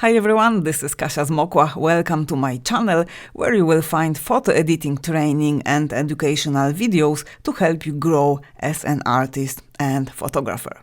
Hi everyone, this is Kasia Zmokla. Welcome to my channel, where you will find photo editing training and educational videos to help you grow as an artist and photographer.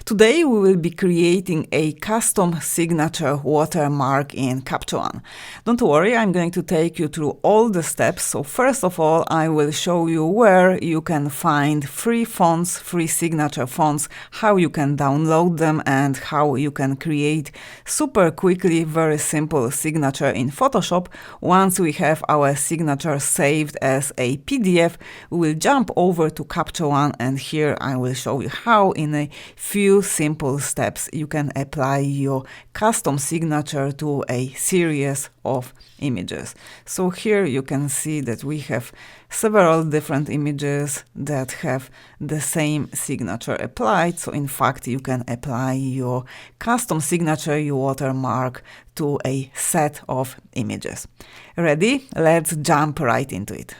Today we will be creating a custom signature watermark in Capture One. Don't worry, I'm going to take you through all the steps. So first of all, I will show you where you can find free fonts, free signature fonts, how you can download them and how you can create super quickly very simple signature in Photoshop. Once we have our signature saved as a PDF, we will jump over to Capture One, and here I will show you how in a few simple steps you can apply your custom signature to a series of images. So here you can see that we have several different images that have the same signature applied. So in fact you can apply your custom signature, your watermark, to a set of images. Ready? Let's jump right into it.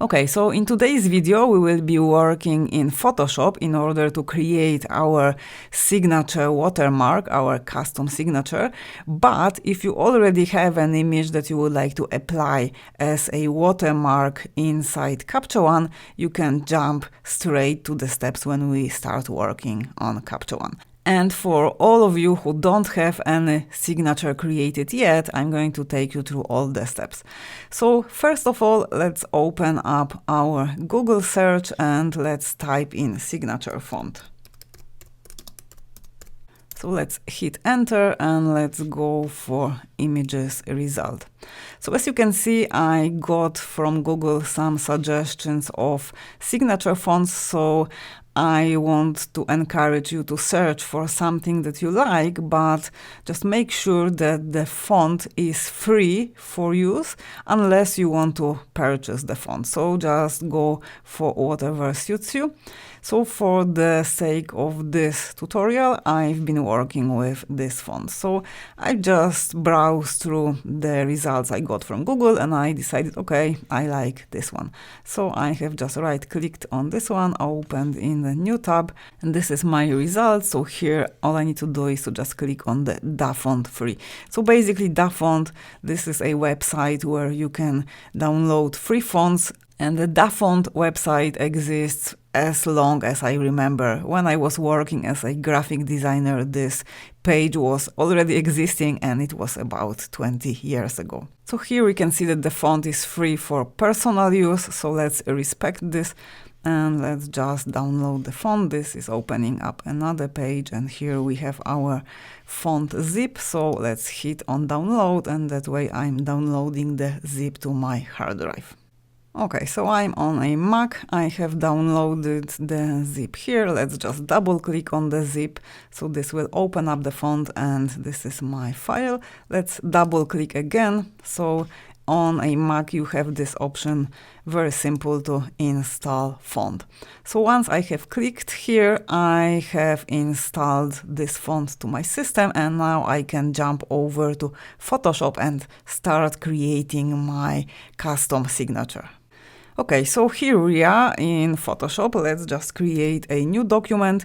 Okay, so in today's video we will be working in Photoshop in order to create our signature watermark, our custom signature. But if you already have an image that you would like to apply as a watermark inside Capture One, you can jump straight to the steps when we start working on Capture One. And for all of you who don't have any signature created yet, I'm going to take you through all the steps. So first of all, let's open up our Google search and let's type in signature font. So let's hit enter and let's go for images result. So as you can see, I got from Google some suggestions of signature fonts. So I want to encourage you to search for something that you like, but just make sure that the font is free for use unless you want to purchase the font. So just go for whatever suits you. So for the sake of this tutorial, I've been working with this font. So I just browsed through the results I got from Google and I decided, okay, I like this one. So I have just right-clicked on this one, opened in the new tab, and this is my result. So here, all I need to do is to just click on the Da Font Free. So basically, Da Font, this is a website where you can download free fonts. And the Da Font website exists as long as I remember. When I was working as a graphic designer, this page was already existing and it was about 20 years ago. So here we can see that the font is free for personal use. So let's respect this and let's just download the font. This is opening up another page and here we have our font zip. So let's hit on download and that way I'm downloading the zip to my hard drive. Okay, so I'm on a Mac. I have downloaded the zip here. Let's just double click on the zip. So this will open up the font and this is my file. Let's double click again. So on a Mac you have this option, very simple to install font. So once I have clicked here, I have installed this font to my system and now I can jump over to Photoshop and start creating my custom signature. Okay, so here we are in Photoshop. Let's just create a new document.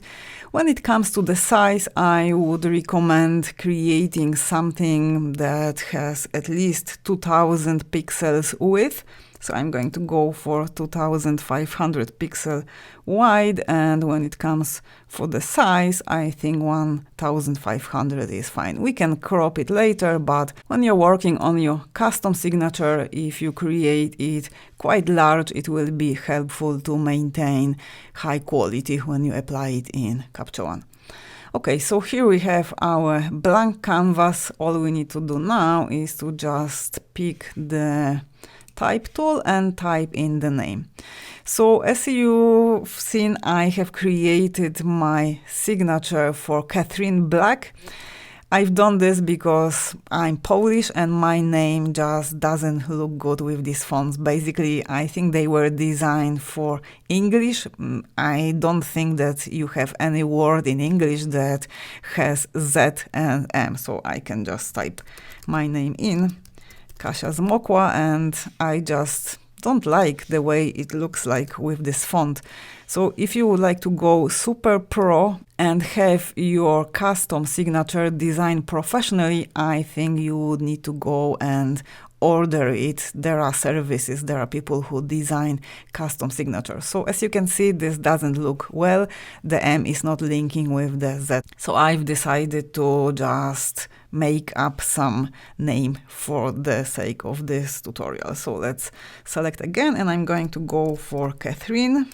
When it comes to the size, I would recommend creating something that has at least 2000 pixels width. So I'm going to go for 2500 pixel wide, and when it comes for the size, I think 1500 is fine. We can crop it later, but when you're working on your custom signature, if you create it quite large, it will be helpful to maintain high quality when you apply it in Capture One. Okay, so here we have our blank canvas. All we need to do now is to just pick the type tool and type in the name. So as you've seen, I have created my signature for Catherine Black. I've done this because I'm Polish and my name just doesn't look good with these fonts. Basically, I think they were designed for English. I don't think that you have any word in English that has Z and M, so I can just type my name in. Kasia Zmokla, and I just don't like the way it looks like with this font. So if you would like to go super pro and have your custom signature designed professionally, I think you would need to go and order it. There are services, there are people who design custom signatures. So as you can see, this doesn't look well. The M is not linking with the Z. So I've decided to just make up some name for the sake of this tutorial. So let's select again, and I'm going to go for Catherine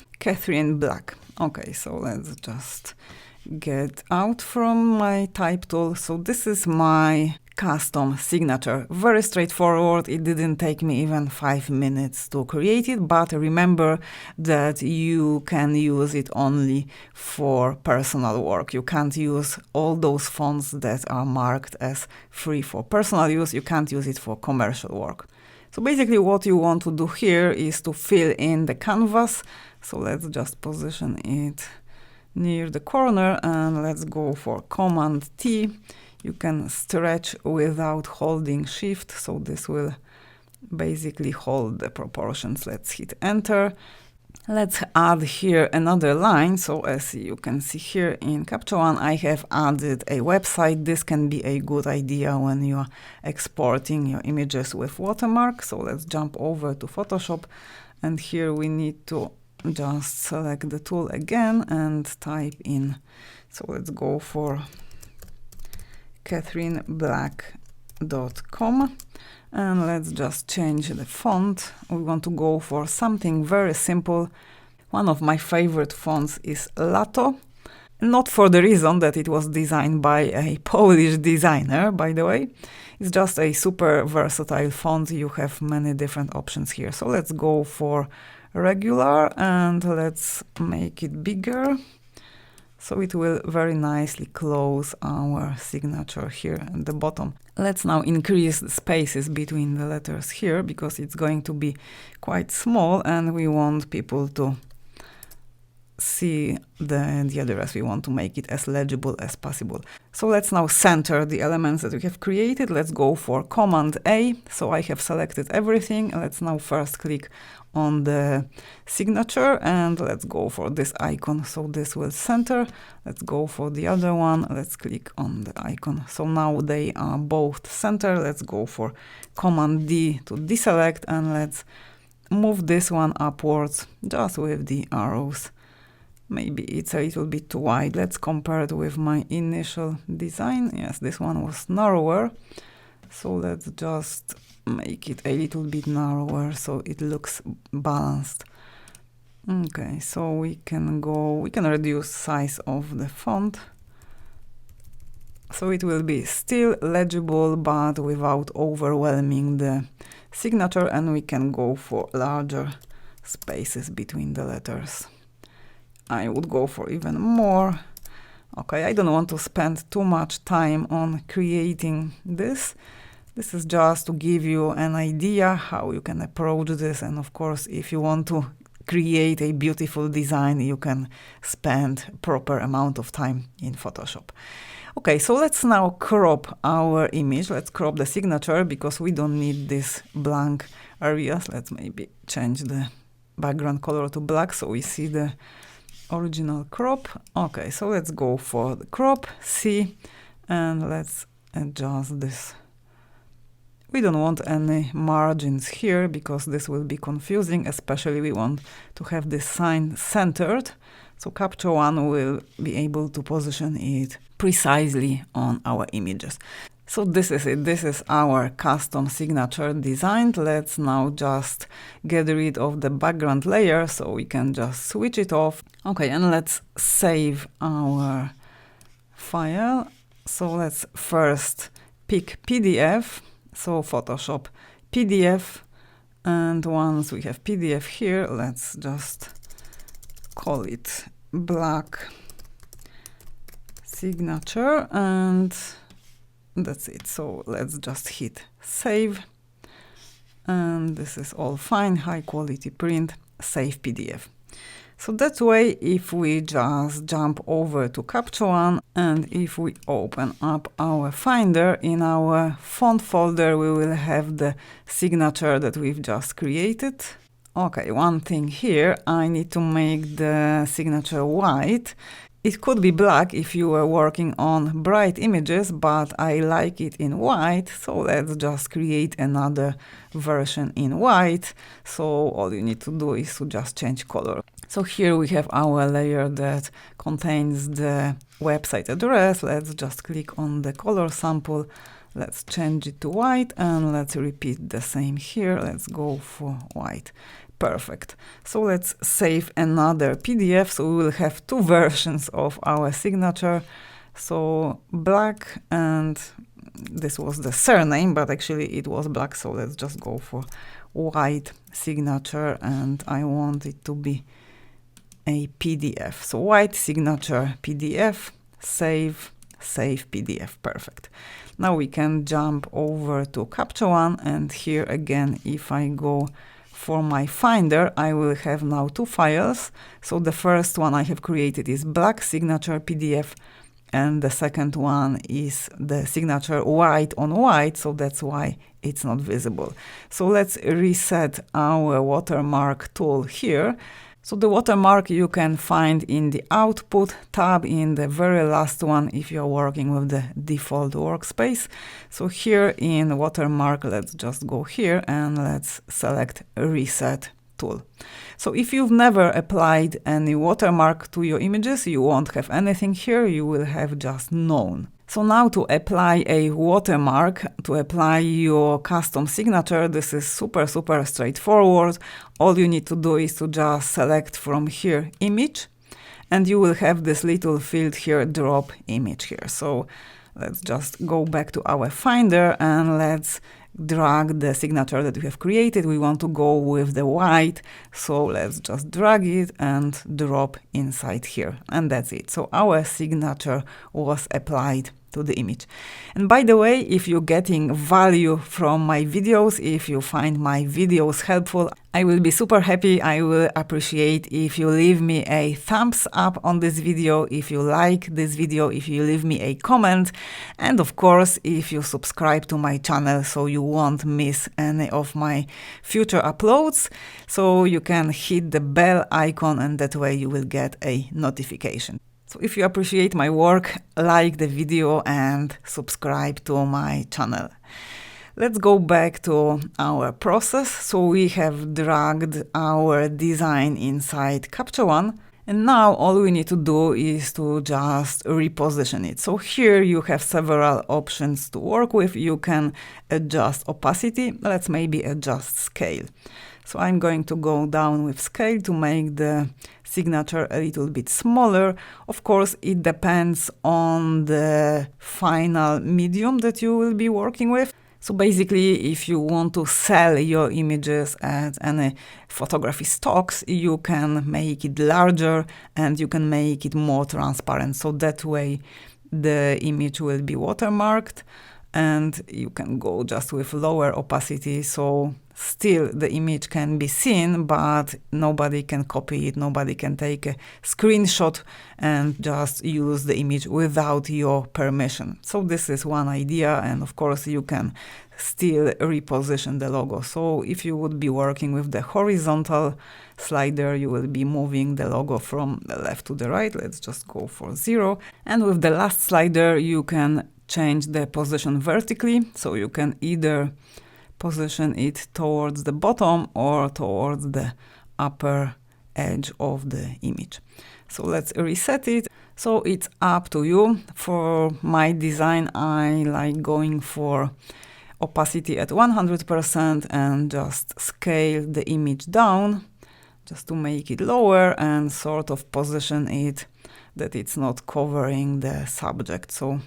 Black. Okay, so let's just get out from my type tool. So this is my custom signature. Very straightforward. It didn't take me even 5 minutes to create it, but remember that you can use it only for personal work. You can't use all those fonts that are marked as free for personal use. You can't use it for commercial work. So basically what you want to do here is to fill in the canvas. So let's just position it near the corner, and let's go for Command T. You can stretch without holding Shift, so this will basically hold the proportions. Let's hit Enter. Let's add here another line. So as you can see here in Capture One, I have added a website. This can be a good idea when you are exporting your images with watermark. So let's jump over to Photoshop, and here we need to just select the tool again and type in. So let's go for catherineblack.com, and let's just change the font. We want to go for something very simple. One of my favorite fonts is Lato, not for the reason that it was designed by a Polish designer, by the way. It's just a super versatile font. You have many different options here. So let's go for regular, and let's make it bigger, so it will very nicely close our signature here at the bottom. Let's now increase the spaces between the letters here, because it's going to be quite small and we want people to see the address. We want to make it as legible as possible. So let's now center the elements that we have created. Let's go for Command A. So I have selected everything. Let's now first click on the signature, and let's go for this icon. So this will center. Let's go for the other one. Let's click on the icon. So now they are both center. Let's go for Command D to deselect, and let's move this one upwards just with the arrows. Maybe it's a little bit too wide. Let's compare it with my initial design. Yes, this one was narrower. So let's just make it a little bit narrower so it looks balanced. Okay, so we can reduce size of the font, so it will be still legible but without overwhelming the signature, and we can go for larger spaces between the letters. I would go for even more. Okay, I don't want to spend too much time on creating this. This is just to give you an idea how you can approach this, and of course, if you want to create a beautiful design, you can spend proper amount of time in Photoshop. Okay, so let's now crop our image. Let's crop the signature because we don't need this blank areas. Let's maybe change the background color to black so we see the original crop. Okay, so let's go for the crop, C, and let's adjust this. We don't want any margins here because this will be confusing, especially we want to have this sign centered. So Capture One will be able to position it precisely on our images. So this is it. This is our custom signature designed. Let's now just get rid of the background layer so we can just switch it off. Okay, and let's save our file. So let's first pick PDF. So Photoshop PDF, and once we have PDF here, let's just call it black signature, and that's it. So let's just hit save, and this is all fine, high quality print, save PDF. So that way, if we just jump over to Capture One and if we open up our Finder, in our font folder we will have the signature that we've just created. Okay, one thing here, I need to make the signature white. It could be black if you were working on bright images, but I like it in white, so let's just create another version in white. So all you need to do is to just change color. So here we have our layer that contains the website address. Let's just click on the color sample. Let's change it to white and let's repeat the same here. Let's go for white. Perfect. So let's save another PDF. So we will have two versions of our signature. So black, and this was the surname, but actually it was black. So let's just go for white signature, and I want it to be a PDF. So white signature PDF, save PDF. Perfect. Now we can jump over to Capture One, and here again, if I go for my Finder, I will have now two files. So the first one I have created is black signature PDF, and the second one is the signature white on white, so that's why it's not visible. So let's reset our watermark tool here. So the watermark you can find in the Output tab in the very last one if you're working with the default workspace. So here in watermark, let's just go here and let's select Reset Tool. So if you've never applied any watermark to your images, you won't have anything here, you will have just None. So now to apply a watermark, to apply your custom signature, this is super straightforward. All you need to do is to just select from here image, and you will have this little field here, drop image here. So let's just go back to our Finder and let's drag the signature that we have created. We want to go with the white, so let's just drag it and drop inside here, and that's it. So our signature was applied to the image. And by the way, if you're getting value from my videos, if you find my videos helpful, I will be super happy. I will appreciate if you leave me a thumbs up on this video, if you like this video, if you leave me a comment, and of course, if you subscribe to my channel so you won't miss any of my future uploads. So you can hit the bell icon, and that way you will get a notification. So if you appreciate my work, like the video and subscribe to my channel. Let's go back to our process. So we have dragged our design inside Capture One, and now all we need to do is to just reposition it. So here you have several options to work with. You can adjust opacity. Let's maybe adjust scale. So I'm going to go down with scale to make the signature a little bit smaller. Of course, it depends on the final medium that you will be working with. So basically, if you want to sell your images as any photography stocks, you can make it larger and you can make it more transparent. So that way the image will be watermarked, and you can go just with lower opacity, so still the image can be seen, but nobody can copy it, nobody can take a screenshot and just use the image without your permission. So this is one idea, and of course you can still reposition the logo. So if you would be working with the horizontal slider, you will be moving the logo from the left to the right. Let's just go for 0. And with the last slider, you can change the position vertically, so you can either position it towards the bottom or towards the upper edge of the image. So let's reset it. So it's up to you. For my design, I like going for opacity at 100% and just scale the image down just to make it lower and sort of position it that it's not covering the subject. So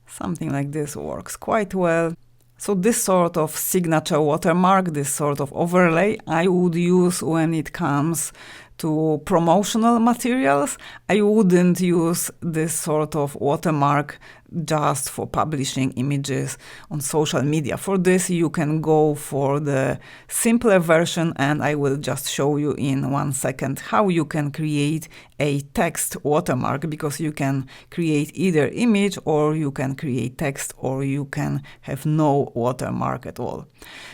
something like this works quite well. So this sort of signature watermark, this sort of overlay, I would use when it comes to promotional materials, I wouldn't use this sort of watermark just for publishing images on social media. For this, you can go for the simpler version, and I will just show you in 1 second how you can create a text watermark, because you can create either image, or you can create text, or you can have no watermark at all.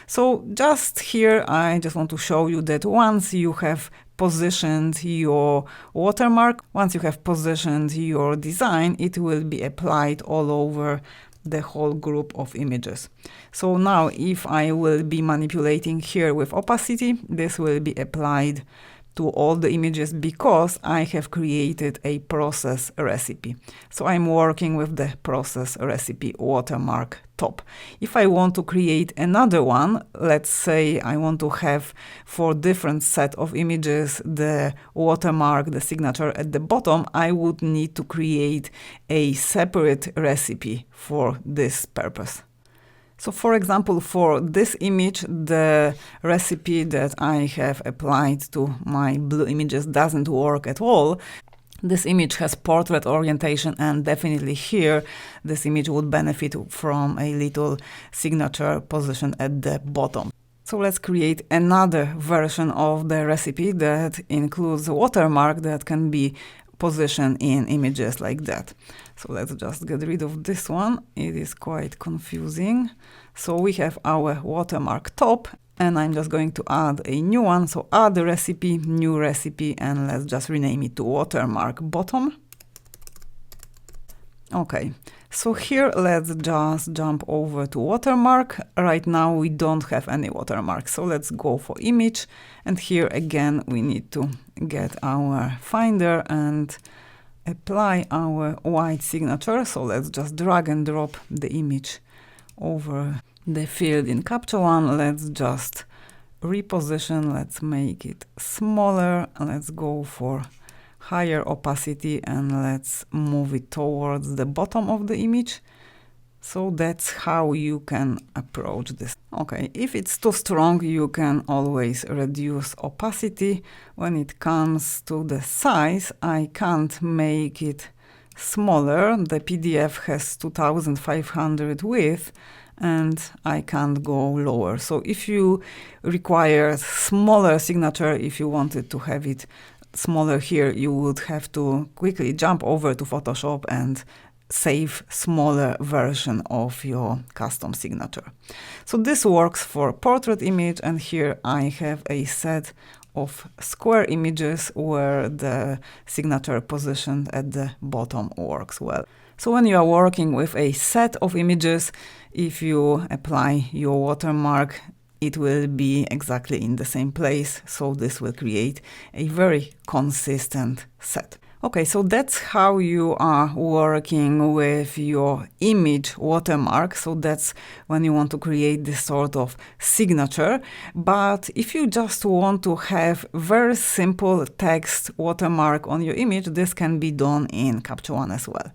So just here, I just want to show you that once you have positioned your watermark, once you have positioned your design, it will be applied all over the whole group of images. So now if I will be manipulating here with opacity, this will be applied to all the images because I have created a process recipe. So I'm working with the process recipe watermark top. If I want to create another one, let's say I want to have for different set of images the watermark, the signature at the bottom, I would need to create a separate recipe for this purpose. So for example, for this image, the recipe that I have applied to my blue images doesn't work at all. This image has portrait orientation, and definitely here, this image would benefit from a little signature position at the bottom. So let's create another version of the recipe that includes a watermark that can be positioned in images like that. So let's just get rid of this one. It is quite confusing. So we have our watermark top, and I'm just going to add a new one. So add the recipe, new recipe, and let's just rename it to watermark bottom. Okay, so here let's just jump over to watermark. Right now we don't have any watermark, so let's go for image. And here again we need to get our finder and apply our white signature. So let's just drag and drop the image over the field in Capture One. Let's just reposition, let's make it smaller, let's go for higher opacity, and let's move it towards the bottom of the image. So that's how you can approach this. Okay, if it's too strong, you can always reduce opacity. When it comes to the size, I can't make it smaller. The PDF has 2500 width, and I can't go lower. So if you require smaller signature, if you wanted to have it smaller here, you would have to quickly jump over to Photoshop and save smaller version of your custom signature. So this works for portrait image, and here I have a set of square images where the signature positioned at the bottom works well. So when you are working with a set of images, if you apply your watermark, it will be exactly in the same place. So this will create a very consistent set. Okay, so that's how you are working with your image watermark. So that's when you want to create this sort of signature. But if you just want to have very simple text watermark on your image, this can be done in Capture One as well.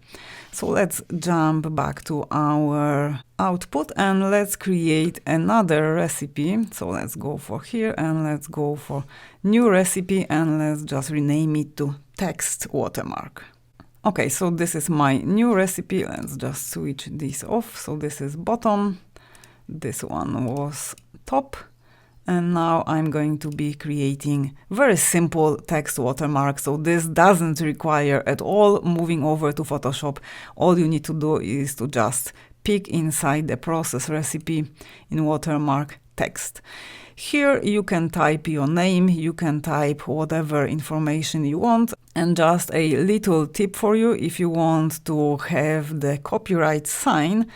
So let's jump back to our output and let's create another recipe. So let's go for here and let's go for new recipe and let's just rename it to text watermark. Okay, so this is my new recipe. Let's just switch this off. So this is bottom, this one was top. And now I'm going to be creating very simple text watermark. So this doesn't require at all moving over to Photoshop. All you need to do is to just pick inside the process recipe in watermark text. Here you can type your name, you can type whatever information you want. And just a little tip for you, if you want to have the copyright sign,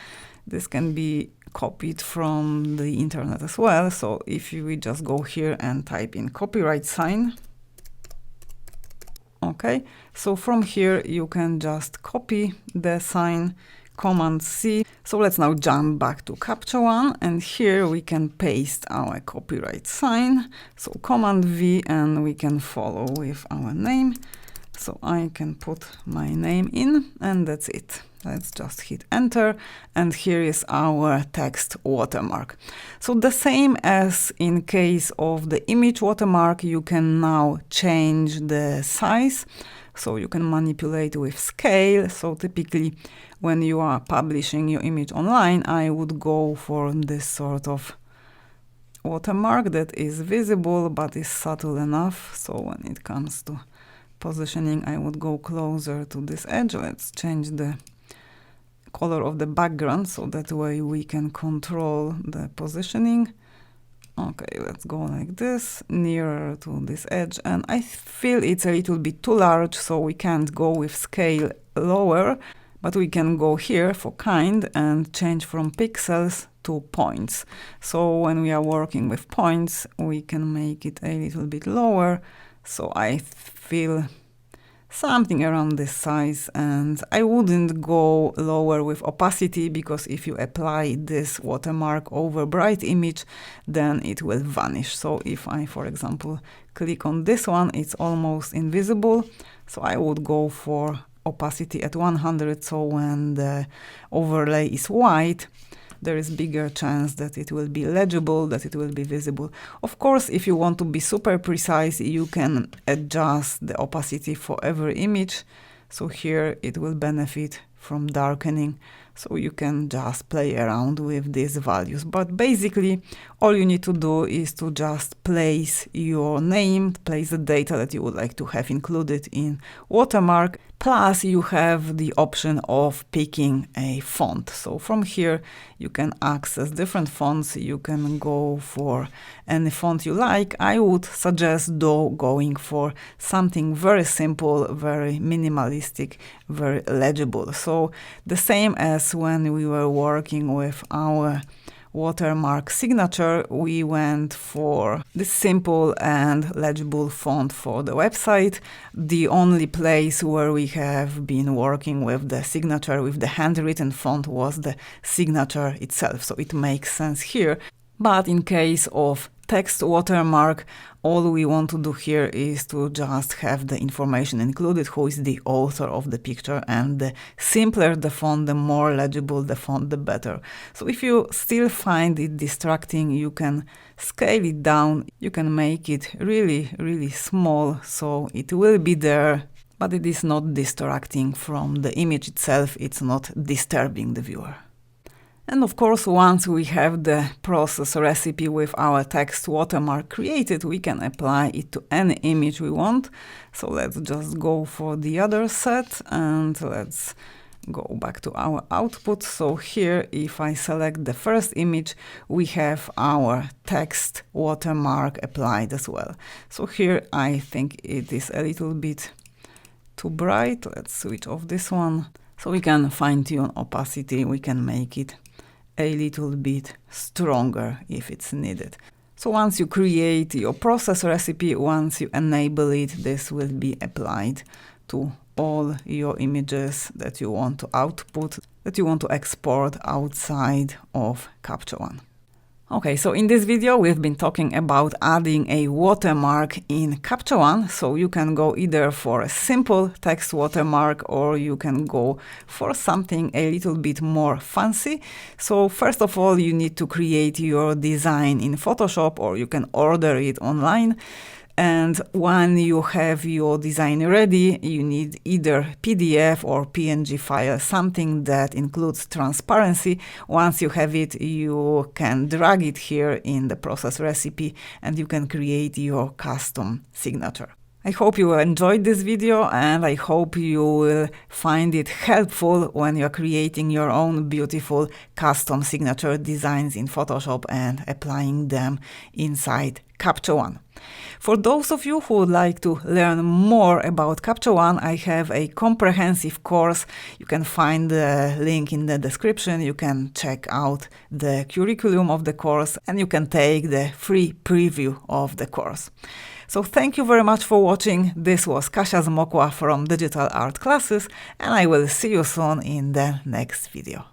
this can be copied from the internet as well. So if you just go here and type in copyright sign, okay, so from here you can just copy the sign, Command C. So let's now jump back to Capture One and here we can paste our copyright sign. So Command V and we can follow with our name. So I can put my name in, and that's it. Let's just hit enter, and here is our text watermark. So the same as in case of the image watermark, you can now change the size. So you can manipulate with scale. So typically when you are publishing your image online, I would go for this sort of watermark that is visible but is subtle enough. So when it comes to positioning, I would go closer to this edge. Let's change the color of the background so that way we can control the positioning. Okay, let's go like this, nearer to this edge, and I feel it's a little bit too large, so we can't go with scale lower, but we can go here for kind and change from pixels to points. So when we are working with points, we can make it a little bit lower. So I feel something around this size, and I wouldn't go lower with opacity, because if you apply this watermark over bright image, then it will vanish. So if I, for example, click on this one, it's almost invisible. So I would go for opacity at 100, so when the overlay is white, there is bigger chance that it will be legible, that it will be visible. Of course, if you want to be super precise, you can adjust the opacity for every image. So here it will benefit from darkening. So you can just play around with these values. But basically, all you need to do is to just place your name, place the data that you would like to have included in watermark. Plus, you have the option of picking a font. So from here, you can access different fonts. You can go for any font you like. I would suggest, though, going for something very simple, very minimalistic, very legible. So the same as when we were working with our watermark signature, we went for this simple and legible font for the website. The only place where we have been working with the signature, with the handwritten font, was the signature itself. So it makes sense here. But in case of text watermark, all we want to do here is to just have the information included, who is the author of the picture, and the simpler the font, the more legible the font, the better. So if you still find it distracting, you can scale it down. You can make it really, really small, so it will be there, but it is not distracting from the image itself. It's not disturbing the viewer. And of course, once we have the process recipe with our text watermark created, we can apply it to any image we want. So let's just go for the other set, and let's go back to our output. So here, if I select the first image, we have our text watermark applied as well. So here, I think it is a little bit too bright. Let's switch off this one. So we can fine-tune opacity. We can make it a little bit stronger if it's needed. So once you create your process recipe, once you enable it, this will be applied to all your images that you want to output, that you want to export outside of Capture One. Okay, so in this video, we've been talking about adding a watermark in Capture One. So you can go either for a simple text watermark, or you can go for something a little bit more fancy. So first of all, you need to create your design in Photoshop, or you can order it online. And when you have your design ready, you need either PDF or PNG file, something that includes transparency. Once you have it, you can drag it here in the process recipe, and you can create your custom signature. I hope you enjoyed this video, and I hope you will find it helpful when you're creating your own beautiful custom signature designs in Photoshop and applying them inside Capture One. For those of you who would like to learn more about Capture One, I have a comprehensive course. You can find the link in the description. You can check out the curriculum of the course, and you can take the free preview of the course. So thank you very much for watching. This was Kasia Zmokla from Digital Art Classes, and I will see you soon in the next video.